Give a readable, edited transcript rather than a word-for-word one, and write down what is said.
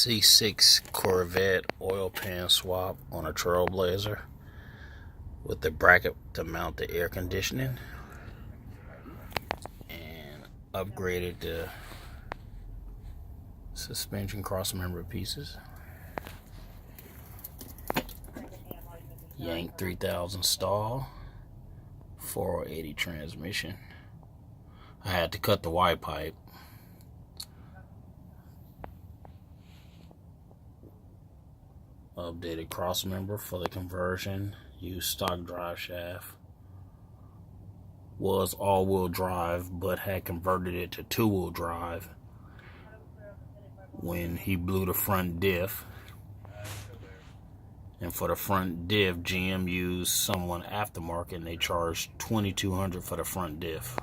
C6 Corvette oil pan swap on a Trailblazer with the bracket to mount the air conditioning, and upgraded the suspension crossmember pieces. Yank 3000 stall, 4L80 transmission. I had to cut the Y pipe. Updated crossmember for the conversion. Used stock drive shaft. Was all-wheel drive, but had converted it to two-wheel drive when he blew the front diff. And for the front diff, GM used someone aftermarket and they charged $2,200 for the front diff.